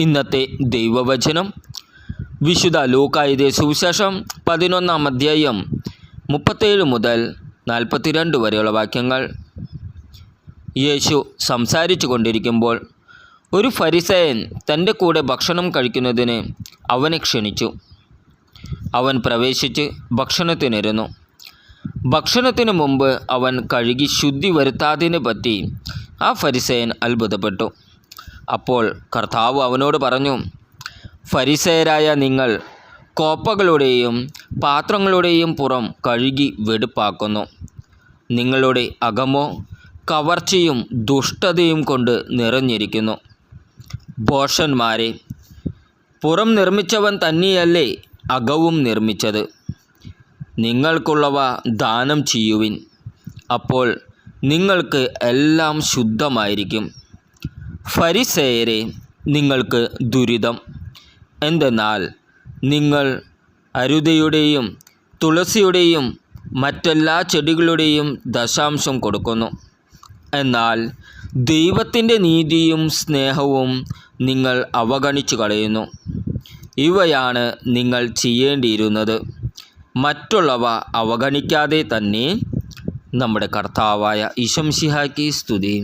ഇന്നത്തെ ദൈവവചനം വിശുദ്ധ ലൂക്കാ എഴുതിയ സുവിശേഷം 11-ാം അധ്യായം 37 മുതൽ 42 വരെയുള്ള വാക്യങ്ങൾ. യേശു സംസാരിച്ചു കൊണ്ടിരിക്കുമ്പോൾ ഒരു ഫരിസേയൻ തൻ്റെ കൂടെ ഭക്ഷണം കഴിക്കുന്നതിന് അവനെ ക്ഷണിച്ചു. അവൻ പ്രവേശിച്ച് ഭക്ഷണത്തിനിരുന്നു. ഭക്ഷണത്തിന് മുമ്പ് അവൻ കഴുകി ശുദ്ധി വരുത്താതിനെ പറ്റി ആ ഫരിസേയൻ അത്ഭുതപ്പെട്ടു. അപ്പോൾ കർത്താവ് അവനോട് പറഞ്ഞു, ഫരിസേയരായ നിങ്ങൾ കോപ്പകളുടെയും പാത്രങ്ങളുടെയും പുറം കഴുകി വെടുപ്പാക്കുന്നു. നിങ്ങളുടെ അകമോ കവർച്ചയും ദുഷ്ടതയും കൊണ്ട് നിറഞ്ഞിരിക്കുന്നു. ഭോഷന്മാരെ, പുറം നിർമ്മിച്ചവൻ തന്നെയല്ലേ അകവും നിർമ്മിച്ചത്? നിങ്ങൾക്കുള്ളവ ദാനം ചെയ്യുവിൻ, അപ്പോൾ നിങ്ങൾക്ക് എല്ലാം ശുദ്ധമായിരിക്കും. ഫരിസേയരെ, നിങ്ങൾക്ക് ദുരിതം! എന്തെന്നാൽ നിങ്ങൾ അരുതയുടെയും തുളസിയുടെയും മറ്റെല്ലാ ചെടികളുടെയും ദശാംശം കൊടുക്കുന്നു, എന്നാൽ ദൈവത്തിൻ്റെ നീതിയും സ്നേഹവും നിങ്ങൾ അവഗണിച്ചു കളയുന്നു. ഇവയാണ് നിങ്ങൾ ചെയ്യേണ്ടിയിരുന്നത്. മറ്റുള്ളവ അവഗണിക്കാതെ തന്നെ. നമ്മുടെ കർത്താവായ ഈശോ മിശിഹായ്ക്ക് സ്തുതി.